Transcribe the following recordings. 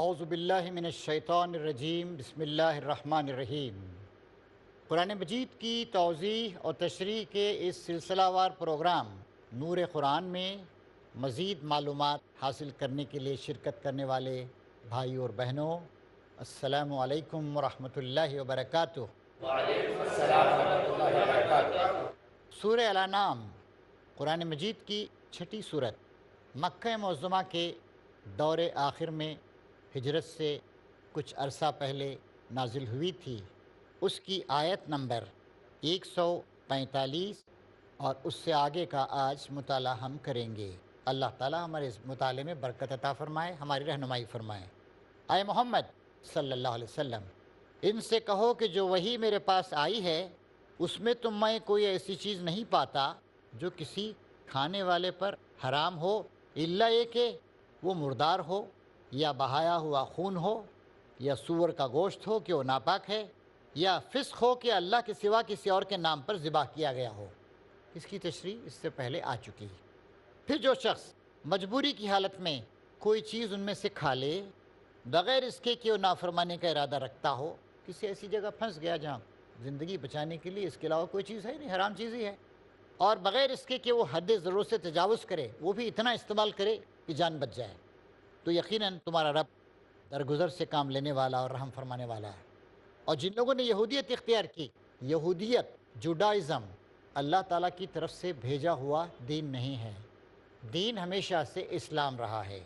اعوذ باللہ من الشیطان الرجیم، بسم اللہ الرحمن الرحیم۔ قرآن مجید کی توضیح اور تشریح کے اس سلسلہ وار پروگرام نور قرآن میں مزید معلومات حاصل کرنے کے لیے شرکت کرنے والے بھائیوں اور بہنوں، السلام علیکم ورحمۃ اللہ وبرکاتہ۔ وعلیکم السلام ورحمۃ اللہ وبرکاتہ۔ سورہ الانعام قرآن مجید کی چھٹی صورت، مکہ معظمہ کے دور آخر میں ہجرت سے کچھ عرصہ پہلے نازل ہوئی تھی۔ اس کی آیت نمبر 145 اور اس سے آگے کا آج مطالعہ ہم کریں گے۔ اللہ تعالیٰ ہمارے اس مطالعے میں برکت عطا فرمائے، ہماری رہنمائی فرمائے۔ اے محمد صلی اللہ علیہ وسلم، ان سے کہو کہ جو وحی میرے پاس آئی ہے اس میں تم میں کوئی ایسی چیز نہیں پاتا جو کسی کھانے والے پر حرام ہو، الا یہ کہ وہ مردار ہو، یا بہایا ہوا خون ہو، یا سور کا گوشت ہو کہ وہ ناپاک ہے، یا فسق ہو کہ اللہ کے سوا کسی اور کے نام پر ذبح کیا گیا ہو۔ اس کی تشریح اس سے پہلے آ چکی ہے۔ پھر جو شخص مجبوری کی حالت میں کوئی چیز ان میں سے کھا لے بغیر اس کے کہ وہ نافرمانی کا ارادہ رکھتا ہو، کسی ایسی جگہ پھنس گیا جہاں زندگی بچانے کے لیے اس کے علاوہ کوئی چیز ہے نہیں، حرام چیز ہی ہے، اور بغیر اس کے کہ وہ حد ضرورت سے تجاوز کرے، وہ بھی اتنا استعمال کرے کہ جان بچ جائے، تو یقیناً تمہارا رب درگزر سے کام لینے والا اور رحم فرمانے والا ہے۔ اور جن لوگوں نے یہودیت اختیار کی، یہودیت، جوڈائزم اللہ تعالیٰ کی طرف سے بھیجا ہوا دین نہیں ہے۔ دین ہمیشہ سے اسلام رہا ہے۔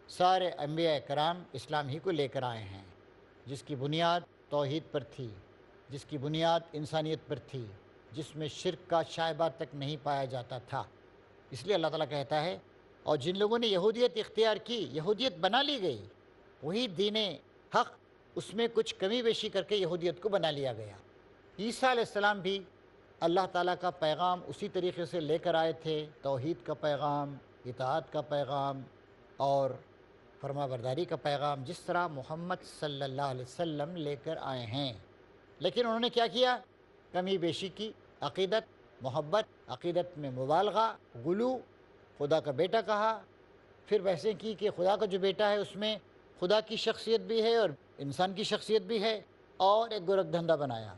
سارے انبیاء کرام اسلام ہی کو لے کر آئے ہیں، جس کی بنیاد توحید پر تھی، جس کی بنیاد انسانیت پر تھی، جس میں شرک کا شائبہ تک نہیں پایا جاتا تھا۔ اس لیے اللہ تعالیٰ کہتا ہے، اور جن لوگوں نے یہودیت اختیار کی، یہودیت بنا لی گئی، وہی دین حق، اس میں کچھ کمی بیشی کر کے یہودیت کو بنا لیا گیا۔ عیسیٰ علیہ السلام بھی اللہ تعالیٰ کا پیغام اسی طریقے سے لے کر آئے تھے، توحید کا پیغام، اطاعت کا پیغام اور فرما برداری کا پیغام، جس طرح محمد صلی اللہ علیہ وسلم لے کر آئے ہیں۔ لیکن انہوں نے کیا کیا؟ کمی بیشی کی، عقیدت، محبت، عقیدت میں مبالغہ، غلو، خدا کا بیٹا کہا، پھر بحثیں کی کہ خدا کا جو بیٹا ہے اس میں خدا کی شخصیت بھی ہے اور انسان کی شخصیت بھی ہے، اور ایک گورکھ دھندا بنایا۔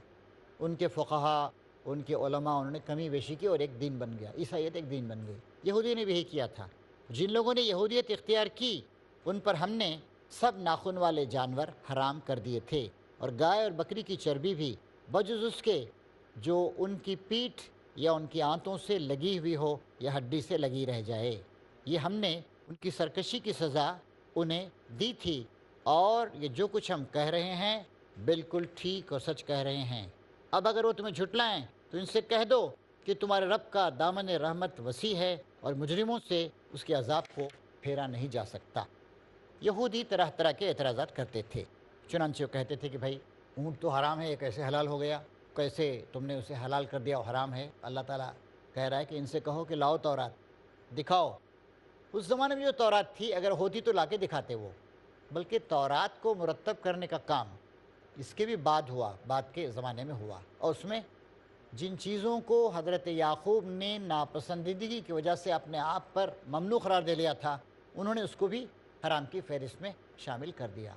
ان کے فقہا، ان کے علماء، انہوں نے کمی بیشی کی اور ایک دین بن گیا، عیسائیت ایک دین بن گئی۔ یہودی نے بھی یہی کیا تھا۔ جن لوگوں نے یہودیت اختیار کی ان پر ہم نے سب ناخن والے جانور حرام کر دیے تھے، اور گائے اور بکری کی چربی بھی، بجز اس کے جو ان کی پیٹھ یا ان کی آنتوں سے لگی ہوئی ہو یا ہڈی سے لگی رہ جائے۔ یہ ہم نے ان کی سرکشی کی سزا انہیں دی تھی، اور یہ جو کچھ ہم کہہ رہے ہیں بالکل ٹھیک اور سچ کہہ رہے ہیں۔ اب اگر وہ تمہیں جھٹلائیں تو ان سے کہہ دو کہ تمہارے رب کا دامن رحمت وسیع ہے، اور مجرموں سے اس کے عذاب کو پھیرا نہیں جا سکتا۔ یہودی طرح طرح کے اعتراضات کرتے تھے، چنانچہ وہ کہتے تھے کہ بھائی اونٹ تو حرام ہے، یہ کیسے حلال ہو گیا؟ کیسے تم نے اسے حلال کر دیا اور حرام ہے؟ اللہ تعالیٰ کہہ رہا ہے کہ ان سے کہو کہ لاؤ تورات، دکھاؤ۔ اس زمانے میں جو تورات تھی اگر ہوتی تو لا کے دکھاتے وہ، بلکہ تورات کو مرتب کرنے کا کام اس کے بھی بعد ہوا، بعد کے زمانے میں ہوا، اور اس میں جن چیزوں کو حضرت یعقوب نے ناپسندیدگی کی وجہ سے اپنے آپ پر ممنوع قرار دے لیا تھا، انہوں نے اس کو بھی حرام کی فہرست میں شامل کر دیا۔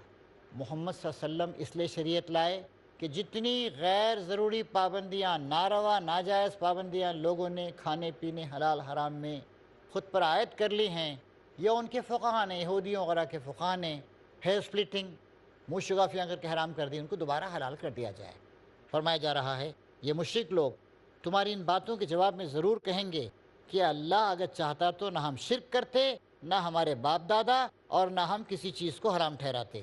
محمد صلی اللہ علیہ وسلم اس لیے شریعت لائے کہ جتنی غیر ضروری پابندیاں، ناروا ناجائز پابندیاں لوگوں نے کھانے پینے حلال حرام میں خود پر عائد کر لی ہیں، یا ان کے فقہا نے، یہودیوں وغیرہ کے فقہا نے ہیئر سپلٹنگ، منہ شگافیاں کر کے حرام کر دی، ان کو دوبارہ حلال کر دیا جائے۔ فرمایا جا رہا ہے یہ مشرک لوگ تمہاری ان باتوں کے جواب میں ضرور کہیں گے کہ اللہ اگر چاہتا تو نہ ہم شرک کرتے، نہ ہمارے باپ دادا، اور نہ ہم کسی چیز کو حرام ٹھہراتے۔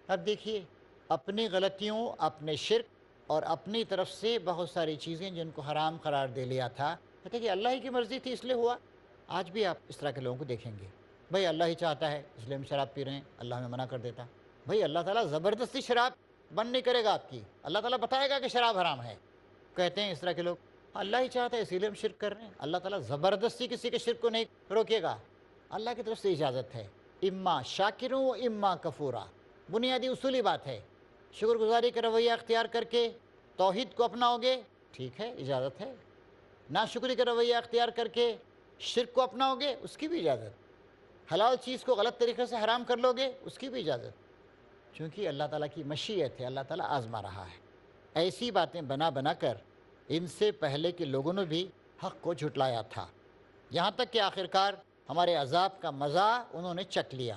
اب دیکھیے، اپنی غلطیوں، اپنے شرک اور اپنی طرف سے بہت ساری چیزیں جن کو حرام قرار دے لیا تھا، کہتے کہ اللہ ہی کی مرضی تھی اس لیے ہوا۔ آج بھی آپ اس طرح کے لوگوں کو دیکھیں گے، بھئی اللہ ہی چاہتا ہے اس لیے ہم شراب پی رہے ہیں، اللہ ہمیں منع کر دیتا۔ بھئی اللہ تعالیٰ زبردستی شراب بند نہیں کرے گا آپ کی، اللہ تعالیٰ بتائے گا کہ شراب حرام ہے۔ کہتے ہیں اس طرح کے لوگ اللہ ہی چاہتا ہے اسی لیے ہم شرک کر رہے ہیں، اللہ تعالیٰ زبردستی کسی کے شرک کو نہیں روکے گا، اللہ کی طرف سے اجازت ہے۔ اما شاکروں و اما کفورا، بنیادی اصولی بات ہے۔ شکر گزاری کا رویہ اختیار کر کے توحید کو اپناؤ گے، ٹھیک ہے، اجازت ہے۔ ناشکری کا رویہ اختیار کر کے شرک کو اپناؤ گے، اس کی بھی اجازت۔ حلال چیز کو غلط طریقے سے حرام کر لو گے، اس کی بھی اجازت۔ چونکہ اللہ تعالیٰ کی مشیت ہے، اللہ تعالیٰ آزما رہا ہے۔ ایسی باتیں بنا بنا کر ان سے پہلے کے لوگوں نے بھی حق کو جھٹلایا تھا، یہاں تک کہ آخرکار ہمارے عذاب کا مزہ انہوں نے چکھ لیا۔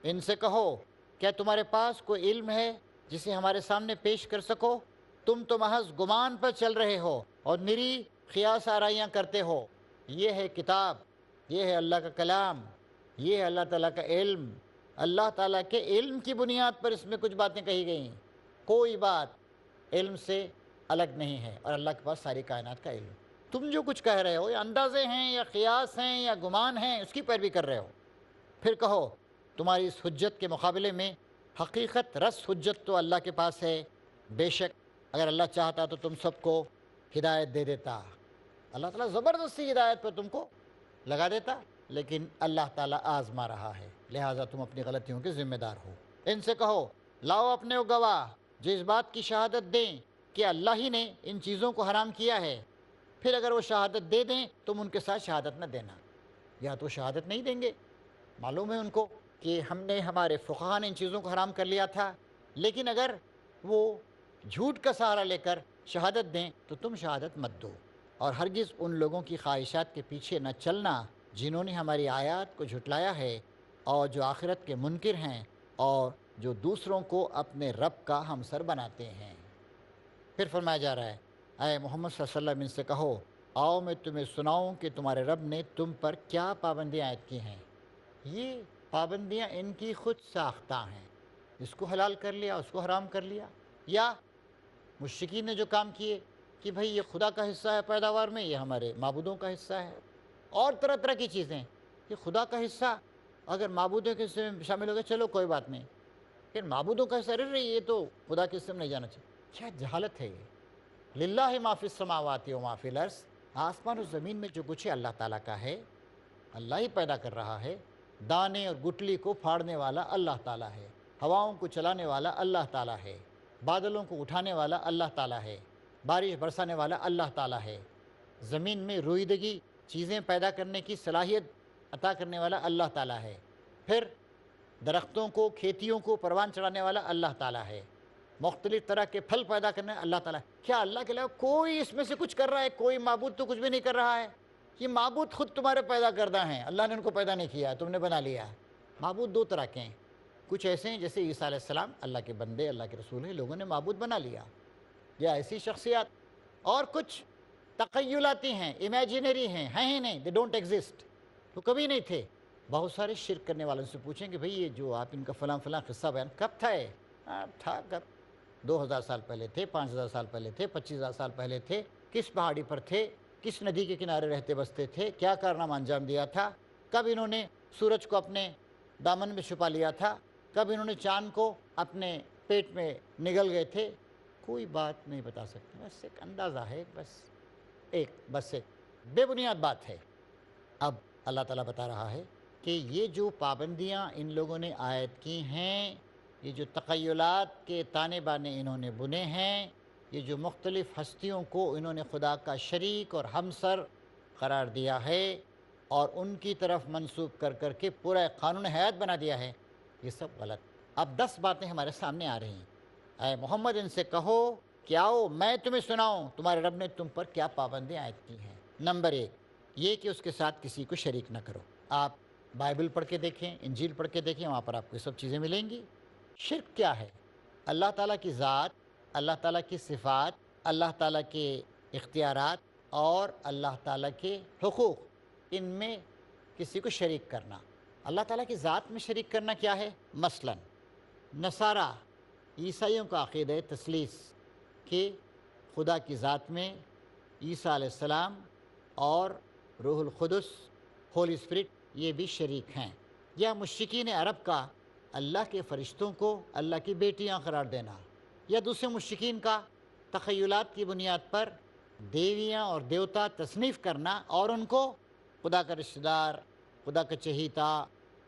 ان سے کہو، کیا تمہارے پاس کوئی علم ہے جسے ہمارے سامنے پیش کر سکو؟ تم تو محض گمان پر چل رہے ہو اور نری قیاس آرائیاں کرتے ہو۔ یہ ہے کتاب، یہ ہے اللہ کا کلام، یہ ہے اللہ تعالیٰ کا علم۔ اللہ تعالیٰ کے علم کی بنیاد پر اس میں کچھ باتیں کہی گئی ہیں، کوئی بات علم سے الگ نہیں ہے، اور اللہ کے پاس ساری کائنات کا علم۔ تم جو کچھ کہہ رہے ہو، یا اندازے ہیں یا قیاس ہیں یا گمان ہیں، اس کی پیروی کر رہے ہو۔ پھر کہو، تمہاری اس حجت کے مقابلے میں حقیقت رس حجت تو اللہ کے پاس ہے۔ بے شک اگر اللہ چاہتا تو تم سب کو ہدایت دے دیتا، اللہ تعالیٰ زبردستی ہدایت پر تم کو لگا دیتا، لیکن اللہ تعالیٰ آزما رہا ہے، لہٰذا تم اپنی غلطیوں کے ذمہ دار ہو۔ ان سے کہو، لاؤ اپنے وہ گواہ جو اس بات کی شہادت دیں کہ اللہ ہی نے ان چیزوں کو حرام کیا ہے۔ پھر اگر وہ شہادت دے دیں تم ان کے ساتھ شہادت نہ دینا، یا تو شہادت نہیں دیں گے، معلوم ہے ان کو کہ ہم نے، ہمارے فقہا نے ان چیزوں کو حرام کر لیا تھا، لیکن اگر وہ جھوٹ کا سہارا لے کر شہادت دیں تو تم شہادت مت دو، اور ہرگز ان لوگوں کی خواہشات کے پیچھے نہ چلنا جنہوں نے ہماری آیات کو جھٹلایا ہے، اور جو آخرت کے منکر ہیں، اور جو دوسروں کو اپنے رب کا ہمسر بناتے ہیں۔ پھر فرمایا جا رہا ہے، اے محمد صلی اللہ علیہ وسلم ان سے کہو، آؤ میں تمہیں سناؤں کہ تمہارے رب نے تم پر کیا پابندیاں عائد کی ہیں۔ یہ پابندیاں ان کی خود ساختہ ہیں، اس کو حلال کر لیا، اس کو حرام کر لیا، یا مشرکین نے جو کام کیے کہ بھئی یہ خدا کا حصہ ہے پیداوار میں، یہ ہمارے معبودوں کا حصہ ہے، اور طرح طرح کی چیزیں کہ خدا کا حصہ اگر معبودوں کے حصے میں شامل ہو گیا چلو کوئی بات نہیں، پھر معبودوں کا حصہ رہ یہ تو خدا کے حصے میں نہیں جانا چاہیے۔ کیا جہالت ہے یہ! للہ ما فی السماوات و ما فی الارض، آسمان و زمین میں جو کچھ ہے اللہ تعالیٰ کا ہے، اللہ ہی پیدا کر رہا ہے۔ دانے اور گٹلی کو پھاڑنے والا اللہ تعالیٰ ہے، ہواؤں کو چلانے والا اللہ تعالیٰ ہے، بادلوں کو اٹھانے والا اللہ تعالیٰ ہے، بارش برسانے والا اللہ تعالیٰ ہے، زمین میں رویدگی چیزیں پیدا کرنے کی صلاحیت عطا کرنے والا اللہ تعالیٰ ہے، پھر درختوں کو، کھیتیوں کو پروان چڑھانے والا اللہ تعالیٰ ہے، مختلف طرح کے پھل پیدا کرنے اللہ تعالیٰ ہے۔ کیا اللہ کے علاوہ کوئی اس میں سے کچھ کر رہا ہے؟ کوئی معبود تو کچھ بھی نہیں کر رہا ہے۔ یہ معبود خود تمہارے پیدا کردہ ہیں، اللہ نے ان کو پیدا نہیں کیا، تم نے بنا لیا ہے۔ معبود دو طرح کے ہیں، کچھ ایسے ہیں جیسے عیسیٰ علیہ السلام اللہ کے بندے، اللہ کے رسول ہیں، لوگوں نے معبود بنا لیا، یا ایسی شخصیات، اور کچھ تخیلاتی ہیں، امیجنری ہیں، ہی نہیں، دے ڈونٹ ایگزسٹ، تو کبھی نہیں تھے۔ بہت سارے شرک کرنے والوں سے پوچھیں کہ بھئی یہ جو آپ ان کا فلاں فلاں قصہ بیان کب تھا؟ تھا کب؟ 2000 سال پہلے تھے، 5000 سال پہلے تھے، 25000 سال پہلے تھے، کس پہاڑی پر تھے، کس ندی کے کنارے رہتے بستے تھے، کیا کارنامہ انجام دیا تھا، کب انہوں نے سورج کو اپنے دامن میں چھپا لیا تھا، کب انہوں نے چاند کو اپنے پیٹ میں نگل گئے تھے، کوئی بات نہیں بتا سکتے، بس ایک اندازہ ہے، بس ایک بے بنیاد بات ہے۔ اب اللہ تعالیٰ بتا رہا ہے کہ یہ جو پابندیاں ان لوگوں نے عائد کی ہیں، یہ جو تخیلات کے تانے بانے انہوں نے بنے ہیں، یہ جو مختلف ہستیوں کو انہوں نے خدا کا شریک اور ہمسر قرار دیا ہے اور ان کی طرف منسوب کر کر کے پورا ایک قانون حیات بنا دیا ہے، یہ سب غلط۔ اب 10 باتیں ہمارے سامنے آ رہی ہیں۔ اے محمد ان سے کہو کہ آؤ میں تمہیں سناؤں تمہارے رب نے تم پر کیا پابندیاں عائد کی ہیں۔ نمبر 1 یہ کہ اس کے ساتھ کسی کو شریک نہ کرو۔ آپ بائبل پڑھ کے دیکھیں، انجیل پڑھ کے دیکھیں، وہاں پر آپ کو یہ سب چیزیں ملیں گی۔ شرک کیا ہے؟ اللہ تعالیٰ کی ذات، اللہ تعالیٰ کی صفات، اللہ تعالیٰ کے اختیارات اور اللہ تعالیٰ کے حقوق، ان میں کسی کو شریک کرنا۔ اللہ تعالیٰ کی ذات میں شریک کرنا کیا ہے؟ مثلاً نصارہ، عیسائیوں کا عقیدہ تثلیث کہ خدا کی ذات میں عیسیٰ علیہ السلام اور روح القدس، ہولی اسپرٹ، یہ بھی شریک ہیں۔ یا مشرکین عرب کا اللہ کے فرشتوں کو اللہ کی بیٹیاں قرار دینا، یا دوسرے مشرکین کا تخیلات کی بنیاد پر دیویاں اور دیوتا تصنیف کرنا اور ان کو خدا کا رشتہ دار، خدا کا چہیتا،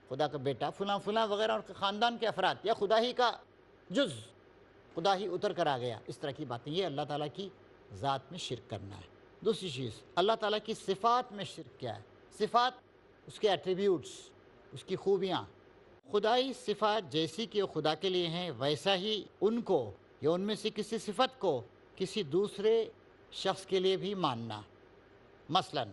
خدا کا بیٹا، فلاں فلاں وغیرہ، اور خاندان کے افراد، یا خدا ہی کا جز، خدا ہی اتر کر آ گیا، اس طرح کی باتیں، یہ اللہ تعالیٰ کی ذات میں شرک کرنا ہے۔ دوسری چیز، اللہ تعالیٰ کی صفات میں شرک کیا ہے؟ صفات، اس کے ایٹریبیوٹس، اس کی خوبیاں، خدائی صفات جیسی کہ وہ خدا کے لیے ہیں ویسا ہی ان کو یا ان میں سے کسی صفت کو کسی دوسرے شخص کے لیے بھی ماننا۔ مثلا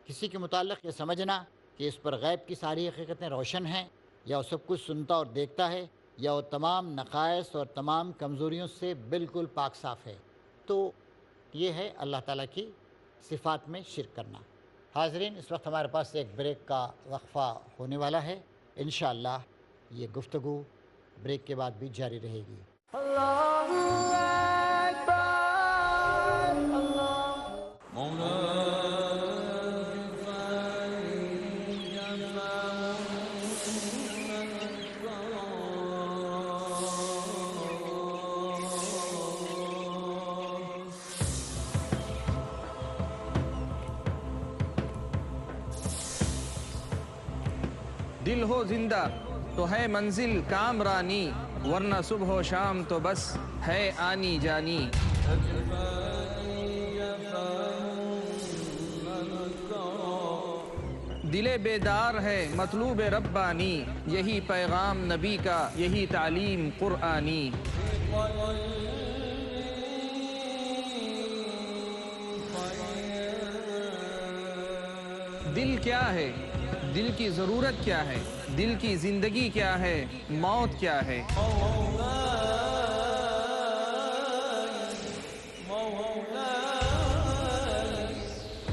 کسی کے متعلق یہ سمجھنا کہ اس پر غیب کی ساری حقیقتیں روشن ہیں، یا وہ سب کچھ سنتا اور دیکھتا ہے، یا وہ تمام نقائص اور تمام کمزوریوں سے بالکل پاک صاف ہے، تو یہ ہے اللہ تعالیٰ کی صفات میں شرک کرنا۔ حاضرین، اس وقت ہمارے پاس ایک بریک کا وقفہ ہونے والا ہے، انشاءاللہ یہ گفتگو بریک کے بعد بھی جاری رہے گی۔ دل ہو زندہ تو ہے منزل کامرانی، ورنہ صبح و شام تو بس ہے آنی جانی۔ دل بیدار ہے مطلوب ربانی، یہی پیغام نبی کا، یہی تعلیم قرآنی۔ دل کیا ہے؟ دل کی ضرورت کیا ہے؟ دل کی زندگی کیا ہے؟ موت کیا ہے؟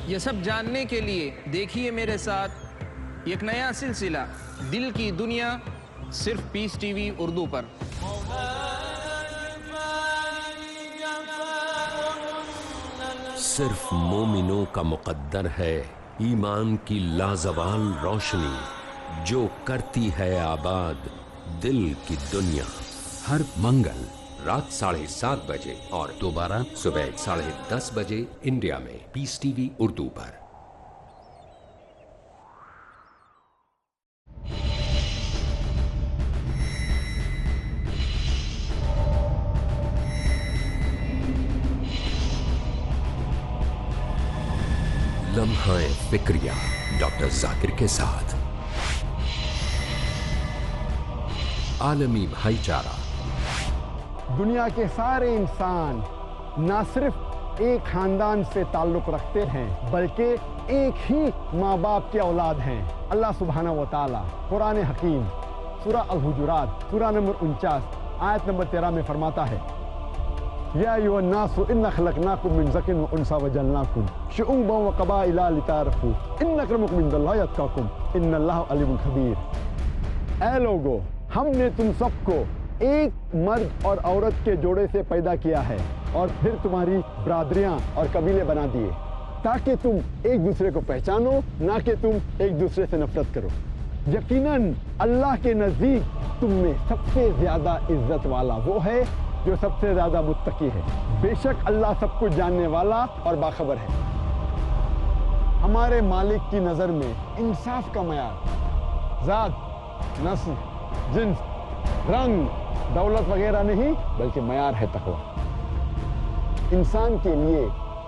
یہ سب جاننے کے لیے دیکھیے میرے ساتھ ایک نیا سلسلہ دل کی دنیا، صرف پیس ٹی وی اردو پر۔ صرف مومنوں کا مقدر ہے ایمان کی لازوال روشنی، جو کرتی ہے آباد دل کی دنیا۔ ہر منگل رات 7:30 بجے اور دوبارہ صبح 10:30 بجے انڈیا میں پیس ٹی وی اردو پر۔ لمحہ فکریہ ڈاکٹر ذاکر کے ساتھ۔ عالمی بھائی چارہ۔ دنیا کے سارے انسان نہ صرف ایک خاندان سے تعلق رکھتے ہیں بلکہ ایک ہی ماں باپ کے اولاد ہیں۔ اللہ سبحانہ و تعالی قرآن حکیم سورہ الحجرات سورہ نمبر 49 آیت نمبر 13 میں فرماتا ہے، یا ایھا الناس انا خلقناکم من ذکر و انثی وجعلناکم شعوبا وقبائل لتعارفوا ان اکرمکم عند اللہ اتقاکم ان اللہ علیم خبیر۔ اے لوگو، ہم نے تم سب کو ایک مرد اور عورت کے جوڑے سے پیدا کیا ہے اور پھر تمہاری برادریاں اور قبیلے بنا دیے تاکہ تم ایک دوسرے کو پہچانو، نہ کہ تم ایک دوسرے سے نفرت کرو۔ یقیناً اللہ کے نزدیک تم میں سب سے زیادہ عزت والا وہ ہے جو سب سے زیادہ متقی ہے۔ بے شک اللہ سب کچھ جاننے والا اور باخبر ہے۔ ہمارے مالک کی نظر میں انصاف کا معیار ذات، نسل، جنس، رنگ، دولت وغیرہ نہیں بلکہ معیار ہے تقویٰ۔ انسان کے لیے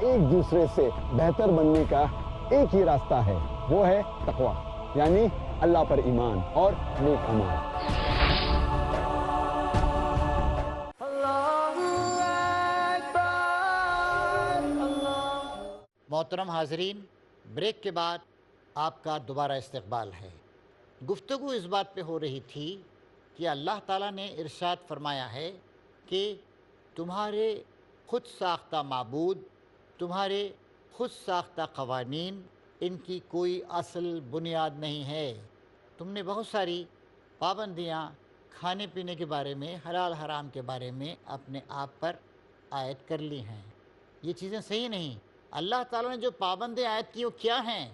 ایک دوسرے سے بہتر بننے کا ایک ہی راستہ ہے، وہ ہے تقویٰ، یعنی اللہ پر ایمان اور نیک اعمال۔ محترم حاضرین، بریک کے بعد آپ کا دوبارہ استقبال ہے۔ گفتگو اس بات پہ ہو رہی تھی کہ اللہ تعالیٰ نے ارشاد فرمایا ہے کہ تمہارے خود ساختہ معبود، تمہارے خود ساختہ قوانین، ان کی کوئی اصل بنیاد نہیں ہے۔ تم نے بہت ساری پابندیاں کھانے پینے کے بارے میں، حلال حرام کے بارے میں اپنے آپ پر عائد کر لی ہیں۔ یہ چیزیں صحیح نہیں۔ اللہ تعالیٰ نے جو پابندیاں عائد کی وہ کیا ہیں،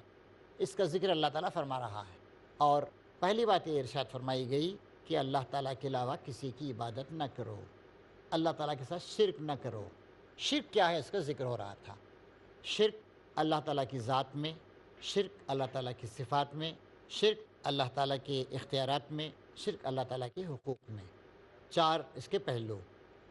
اس کا ذکر اللہ تعالیٰ فرما رہا ہے۔ اور پہلی بات یہ ارشاد فرمائی گئی کہ اللہ تعالیٰ کے علاوہ کسی کی عبادت نہ کرو، اللہ تعالیٰ کے ساتھ شرک نہ کرو۔ شرک کیا ہے، اس کا ذکر ہو رہا تھا۔ شرک اللہ تعالیٰ کی ذات میں، شرک اللہ تعالیٰ کی صفات میں، شرک اللہ تعالیٰ کے اختیارات میں، شرک اللہ تعالیٰ کے حقوق میں۔ چار اس کے پہلو۔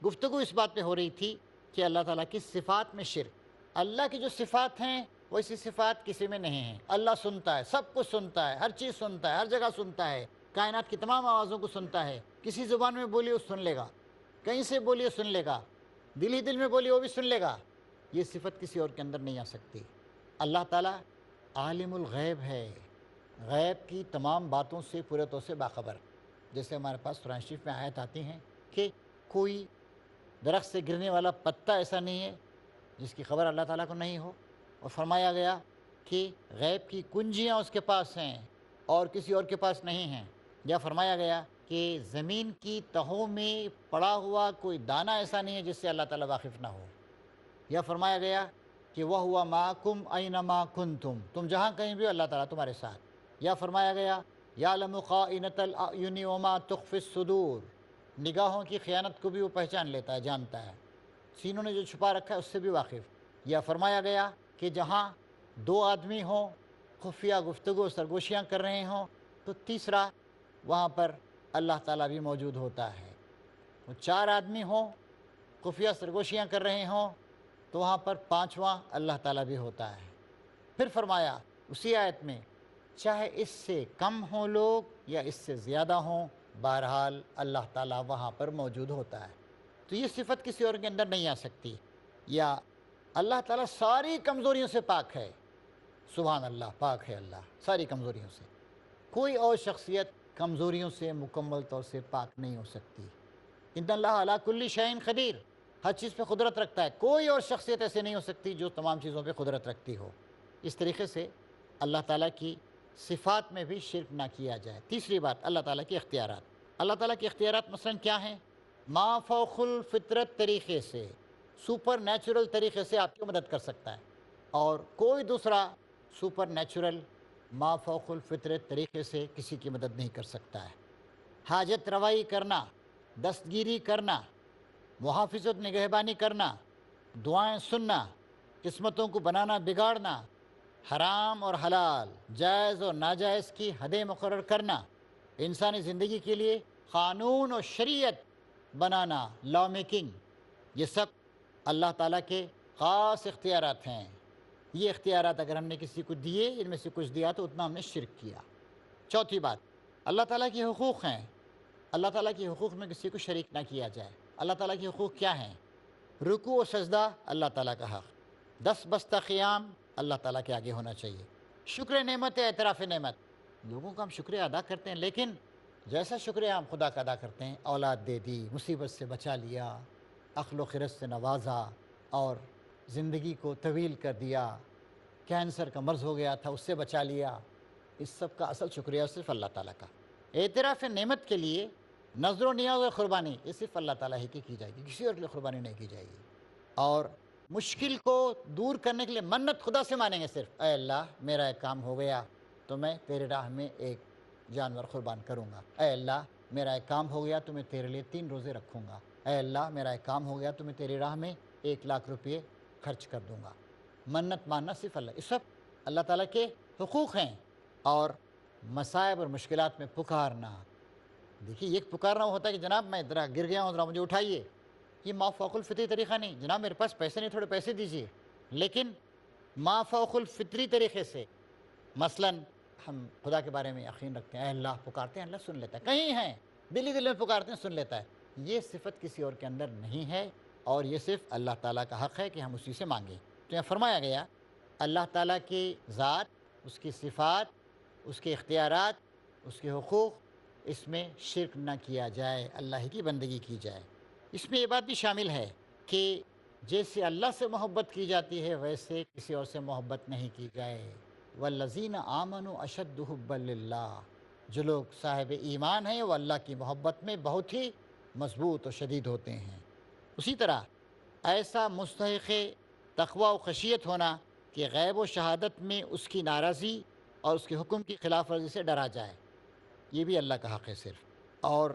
گفتگو اس بات پہ ہو رہی تھی کہ اللہ تعالیٰ کی صفات میں شرک۔ اللہ کی جو صفات ہیں ویسی صفات کسی میں نہیں ہیں۔ اللہ سنتا ہے، سب کچھ سنتا ہے، ہر چیز سنتا ہے، ہر جگہ سنتا ہے، کائنات کی تمام آوازوں کو سنتا ہے، کسی زبان میں بولی وہ سن لے گا، کہیں سے بولی وہ سن لے گا، دل ہی دل میں بولی وہ بھی سن لے گا۔ یہ صفت کسی اور کے اندر نہیں آ سکتی۔ اللہ تعالیٰ عالم الغیب ہے، غیب کی تمام باتوں سے پورے طور سے باخبر۔ جیسے ہمارے پاس قرآن شریف میں آیت آتی ہیں کہ کوئی درخت سے گرنے والا پتا ایسا نہیں ہے جس کی خبر اللہ تعالیٰ کو نہیں ہو، اور فرمایا گیا کہ غیب کی کنجیاں اس کے پاس ہیں اور کسی اور کے پاس نہیں ہیں۔ یا فرمایا گیا کہ زمین کی تہوں میں پڑا ہوا کوئی دانہ ایسا نہیں ہے جس سے اللہ تعالیٰ واقف نہ ہو۔ یا فرمایا گیا کہ وہ ہوا معکم اینما کنتم، تم جہاں کہیں بھی اللہ تعالیٰ تمہارے ساتھ۔ یا فرمایا گیا یعلم خائنۃ الاعین وما تخفی الصدور، نگاہوں کی خیانت کو بھی وہ پہچان لیتا ہے، جانتا ہے، سینوں نے جو چھپا رکھا ہے اس سے بھی واقف۔ یا فرمایا گیا کہ جہاں دو آدمی ہوں، خفیہ گفتگو سرگوشیاں کر رہے ہوں، تو تیسرا وہاں پر اللہ تعالیٰ بھی موجود ہوتا ہے۔ وہ چار آدمی ہوں، خفیہ سرگوشیاں کر رہے ہوں، تو وہاں پر پانچواں اللہ تعالیٰ بھی ہوتا ہے۔ پھر فرمایا اسی آیت میں چاہے اس سے کم ہوں لوگ یا اس سے زیادہ ہوں، بہرحال اللہ تعالیٰ وہاں پر موجود ہوتا ہے۔ تو یہ صفت کسی اور کے اندر نہیں آ سکتی۔ یا اللہ تعالیٰ ساری کمزوریوں سے پاک ہے، سبحان اللہ، پاک ہے اللہ ساری کمزوریوں سے۔ کوئی اور شخصیت کمزوریوں سے مکمل طور سے پاک نہیں ہو سکتی۔ ان اللہ علی کل شیء قدیر، ہر چیز پہ قدرت رکھتا ہے، کوئی اور شخصیت ایسے نہیں ہو سکتی جو تمام چیزوں پہ قدرت رکھتی ہو۔ اس طریقے سے اللہ تعالیٰ کی صفات میں بھی شرک نہ کیا جائے۔ تیسری بات، اللہ تعالیٰ کے اختیارات۔ اللہ تعالیٰ کے اختیارات مثلاً کیا ہیں؟ ما فوق الفطرت طریقے سے، سپر نیچرل طریقے سے آپ کی مدد کر سکتا ہے، اور کوئی دوسرا سپر نیچرل ما فوق الفطرت طریقے سے کسی کی مدد نہیں کر سکتا ہے۔ حاجت روائی کرنا، دستگیری کرنا، محافظت نگہبانی کرنا، دعائیں سننا، قسمتوں کو بنانا بگاڑنا، حرام اور حلال، جائز اور ناجائز کی حدیں مقرر کرنا، انسانی زندگی کے لیے قانون اور شریعت بنانا، لا میکنگ، یہ سب اللہ تعالیٰ کے خاص اختیارات ہیں۔ یہ اختیارات اگر ہم نے کسی کو دیے، ان میں سے کچھ دیا تو اتنا ہم نے شرک کیا۔ چوتھی بات، اللہ تعالیٰ کے حقوق ہیں۔ اللہ تعالیٰ کے حقوق میں کسی کو شریک نہ کیا جائے۔ اللہ تعالیٰ کے حقوق کیا ہیں؟ رکوع و سجدہ اللہ تعالیٰ کا حق، 10 بستہ قیام اللہ تعالیٰ کے آگے ہونا چاہیے، شکر نعمت ہے، اعتراف نعمت، لوگوں کا ہم شکریہ ادا کرتے ہیں، لیکن جیسا شکریہ ہم خدا کا ادا کرتے ہیں، اولاد دے دی، مصیبت سے بچا لیا، عقل و خرد سے نوازا، اور زندگی کو طویل کر دیا، کینسر کا مرض ہو گیا تھا اس سے بچا لیا، اس سب کا اصل شکریہ صرف اللہ تعالیٰ کا۔ اعتراف نعمت کے لیے نظر و نیاز و قربانی، یہ صرف اللہ تعالیٰ ہی کی جائے گی، کسی اور کے لیے قربانی نہیں کی جائے گی۔ اور مشکل کو دور کرنے کے لیے منت خدا سے مانیں گے صرف، اے اللہ میرا ایک کام ہو گیا تو میں تیرے راہ میں ایک جانور قربان کروں گا، اے اللہ میرا ایک کام ہو گیا تو میں تیرے لیے 3 روزے رکھوں گا، اے اللہ میرا ایک کام ہو گیا تو میں تیرے راہ میں 1 لاکھ روپے خرچ کر دوں گا۔ منت ماننا صرف اللہ، یہ سب اللہ تعالیٰ کے حقوق ہیں۔ اور مصائب اور مشکلات میں پکارنا، دیکھیے یہ پکارنا ہوتا ہے کہ جناب میں ذرا گر گیا ہوں، ذرا مجھے اٹھائیے، یہ ما فوق الفطری طریقہ نہیں، جناب میرے پاس پیسے نہیں، تھوڑے پیسے دیجیے، لیکن ما فوق الفطری طریقے سے، مثلا ہم خدا کے بارے میں یقین رکھتے ہیں، اے اللہ پکارتے ہیں، اللہ سن لیتا ہے، کہیں ہیں دل ہی دل میں پکارتے ہیں، سن لیتا ہے، یہ صفت کسی اور کے اندر نہیں ہے، اور یہ صرف اللہ تعالیٰ کا حق ہے کہ ہم اسی سے مانگیں۔ تو یہاں فرمایا گیا اللہ تعالیٰ کی ذات، اس کی صفات، اس کے اختیارات، اس کے حقوق، اس میں شرک نہ کیا جائے، اللہ کی بندگی کی جائے۔ اس میں یہ بات بھی شامل ہے کہ جیسے اللہ سے محبت کی جاتی ہے ویسے کسی اور سے محبت نہیں کی جائے۔ والذین آمنوا اشد حبا للہ، جو لوگ صاحب ایمان ہیں وہ اللہ کی محبت میں بہت ہی مضبوط اور شدید ہوتے ہیں۔ اسی طرح ایسا مستحق تقوی و خشیت ہونا کہ غیب و شہادت میں اس کی ناراضی اور اس کے حکم کی خلاف ورزی سے ڈرا جائے، یہ بھی اللہ کا حق ہے صرف۔ اور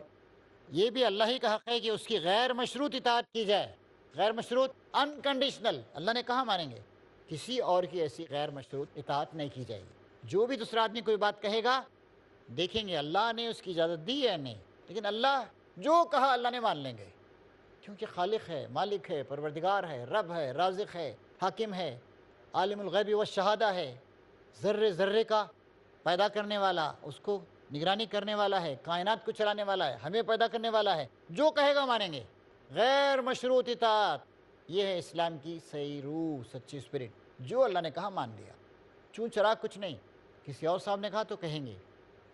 یہ بھی اللہ ہی کا حق ہے کہ اس کی غیر مشروط اطاعت کی جائے، غیر مشروط، انکنڈیشنل، اللہ نے کہا مانیں گے، کسی اور کی ایسی غیر مشروط اطاعت نہیں کی جائے گی۔ جو بھی دوسرا آدمی کوئی بات کہے گا، دیکھیں گے اللہ نے اس کی اجازت دی ہے نہیں، لیکن اللہ جو کہا اللہ نے مان لیں گے، کیونکہ خالق ہے، مالک ہے، پروردگار ہے، رب ہے، رازق ہے، حاکم ہے، عالم الغیب والشہادہ ہے، ذرے ذرے کا پیدا کرنے والا، اس کو نگرانی کرنے والا ہے، کائنات کو چلانے والا ہے، ہمیں پیدا کرنے والا ہے، جو کہے گا مانیں گے، غیر مشروط اطاعت، یہ ہے اسلام کی صحیح روح، سچی اسپرٹ، جو اللہ نے کہا مان لیا، چون چرا کچھ نہیں، کسی اور صاحب نے کہا تو کہیں گے۔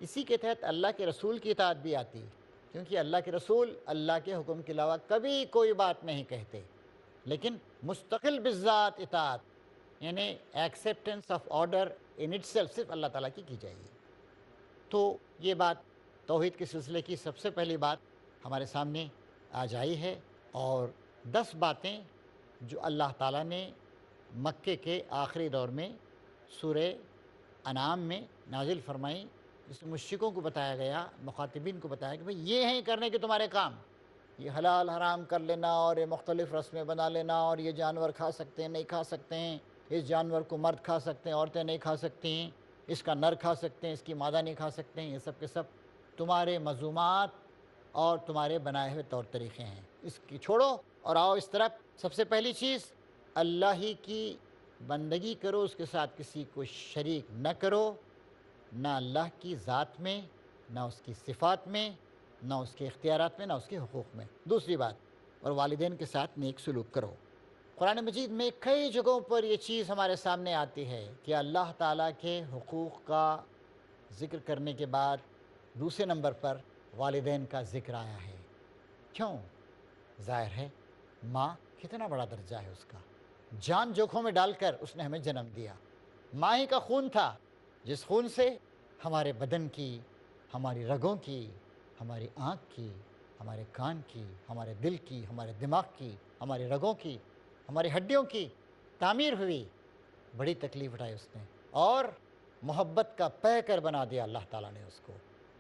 اسی کے تحت اللہ کے رسول کی اطاعت بھی آتی ہے، کیونکہ اللہ کے رسول اللہ کے حکم کے علاوہ کبھی کوئی بات نہیں کہتے، لیکن مستقل بالذات اطاعت یعنی acceptance of order in it self صرف اللہ تعالیٰ کی جائے گی۔ تو یہ بات توحید کے سلسلے کی سب سے پہلی بات ہمارے سامنے آج آئی ہے، اور 10 باتیں جو اللہ تعالیٰ نے مکے کے آخری دور میں سورہ انعام میں نازل فرمائی، جس میں مشرکوں کو بتایا گیا، مخاطبین کو بتایا کہ بھئی یہ ہیں کرنے کے تمہارے کام، یہ حلال حرام کر لینا اور یہ مختلف رسمیں بنا لینا، اور یہ جانور کھا سکتے ہیں نہیں کھا سکتے ہیں، اس جانور کو مرد کھا سکتے ہیں عورتیں نہیں کھا سکتی ہیں، اس کا نر کھا سکتے ہیں اس کی مادہ نہیں کھا سکتے ہیں، یہ سب کے سب تمہارے مذمومات اور تمہارے بنائے ہوئے طور طریقے ہیں، اس کی چھوڑو اور آؤ اس طرف۔ سب سے پہلی چیز اللہ ہی کی بندگی کرو، اس کے ساتھ کسی کو شریک نہ کرو، نہ اللہ کی ذات میں، نہ اس کی صفات میں، نہ اس کے اختیارات میں، نہ اس کے حقوق میں۔ دوسری بات، اور والدین کے ساتھ نیک سلوک کرو۔ قرآن مجید میں کئی جگہوں پر یہ چیز ہمارے سامنے آتی ہے کہ اللہ تعالیٰ کے حقوق کا ذکر کرنے کے بعد دوسرے نمبر پر والدین کا ذکر آیا ہے۔ کیوں؟ ظاہر ہے ماں کتنا بڑا درجہ ہے اس کا، جان جوکھوں میں ڈال کر اس نے ہمیں جنم دیا، ماں ہی کا خون تھا جس خون سے ہمارے بدن کی، ہماری رگوں کی، ہماری آنکھ کی، ہمارے کان کی، ہمارے دل کی، ہمارے دماغ کی، ہماری رگوں کی، ہماری ہڈیوں کی تعمیر ہوئی۔ بڑی تکلیف اٹھائی اس نے، اور محبت کا پیکر بنا دیا اللہ تعالیٰ نے اس کو۔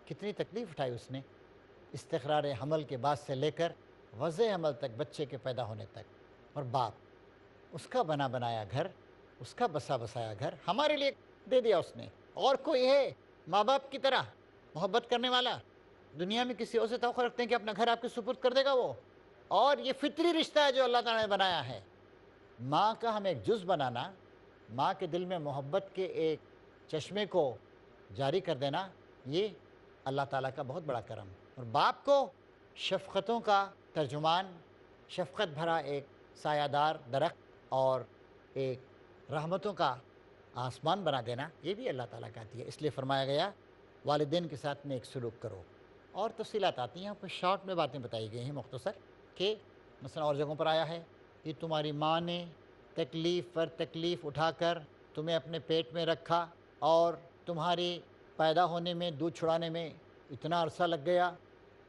کتنی تکلیف اٹھائی اس نے، استقرار حمل کے بعد سے لے کر وضع حمل تک، بچے کے پیدا ہونے تک۔ اور باپ، اس کا بنا بنایا گھر، اس کا بسا بسایا گھر ہمارے لیے دے دیا اس نے۔ اور کوئی ہے ماں باپ کی طرح محبت کرنے والا؟ دنیا میں کسی اور سے توقع رکھتے ہیں کہ اپنا گھر آپ کے سپرد کر دے گا وہ؟ اور یہ فطری رشتہ ہے جو اللہ تعالیٰ نے بنایا ہے۔ ماں کا ہم ایک جز بنانا، ماں کے دل میں محبت کے ایک چشمے کو جاری کر دینا، یہ اللہ تعالیٰ کا بہت بڑا کرم۔ اور باپ کو شفقتوں کا ترجمان، شفقت بھرا ایک سایہ دار درخت اور ایک رحمتوں کا آسمان بنا دینا، یہ بھی اللہ تعالیٰ کا عطیہ ہے۔ اس لیے فرمایا گیا والدین کے ساتھ نیک سلوک کرو۔ اور تفصیلات آتی ہیں، یہاں پر شارٹ میں باتیں بتائی گئی ہیں مختصر، کہ مثلا اور جگہوں پر آیا ہے کہ تمہاری ماں نے تکلیف پر تکلیف اٹھا کر تمہیں اپنے پیٹ میں رکھا، اور تمہاری پیدا ہونے میں، دودھ چھڑانے میں اتنا عرصہ لگ گیا۔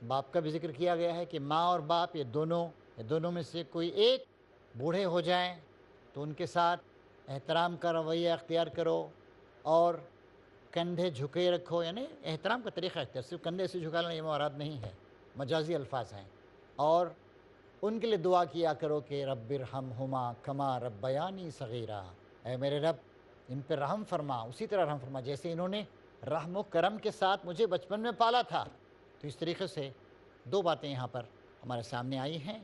باپ کا بھی ذکر کیا گیا ہے کہ ماں اور باپ یہ دونوں میں سے کوئی ایک بوڑھے ہو جائیں تو ان کے ساتھ احترام کا رویہ اختیار کرو، اور کندھے جھکے رکھو، یعنی احترام کا طریقہ اختیار، صرف کندھے سے جھکا لینا یہ مراد نہیں ہے، مجازی الفاظ ہیں۔ اور ان کے لیے دعا کیا کرو کہ رب ارحمہما کما ربیانی صغیرا، اے میرے رب ان پہ رحم فرما، اسی طرح رحم فرما جیسے انہوں نے رحم و کرم کے ساتھ مجھے بچپن میں پالا تھا۔ تو اس طریقے سے 2 باتیں یہاں پر ہمارے سامنے آئی ہیں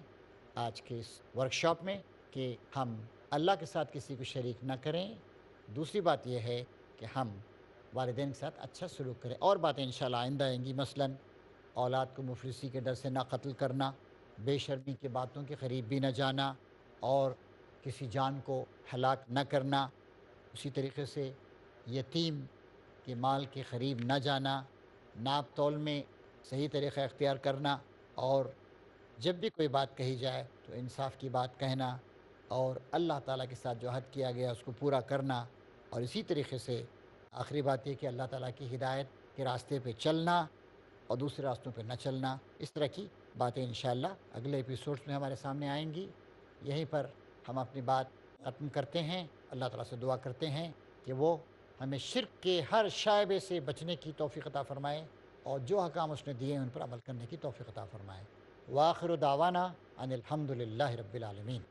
آج کے اس ورکشاپ میں، کہ ہم اللہ کے ساتھ کسی کو شریک نہ کریں، دوسری بات یہ ہے کہ ہم والدین کے ساتھ اچھا سلوک کریں۔ اور باتیں انشاءاللہ آئندہ آئیں گی، مثلاً اولاد کو مفلسی کے ڈر سے نہ قتل کرنا، بے شرمی کی باتوں کے قریب بھی نہ جانا، اور کسی جان کو ہلاک نہ کرنا، اسی طریقے سے یتیم کے مال کے قریب نہ جانا، ناپ تول میں صحیح طریقہ اختیار کرنا، اور جب بھی کوئی بات کہی جائے تو انصاف کی بات کہنا، اور اللہ تعالیٰ کے ساتھ جو عہد کیا گیا اس کو پورا کرنا، اور اسی طریقے سے آخری بات یہ کہ اللہ تعالیٰ کی ہدایت کے راستے پہ چلنا اور دوسرے راستوں پہ نہ چلنا۔ اس طرح کی باتیں انشاءاللہ اگلے ایپیسوڈز میں ہمارے سامنے آئیں گی۔ یہیں پر ہم اپنی بات ختم کرتے ہیں، اللہ تعالیٰ سے دعا کرتے ہیں کہ وہ ہمیں شرک کے ہر شائبے سے بچنے کی توفیق عطا فرمائے، اور جو احکام اس نے دیے ہیں ان پر عمل کرنے کی توفیق عطا فرمائے۔ وآخر دعوانا ان الحمد للہ رب العالمین۔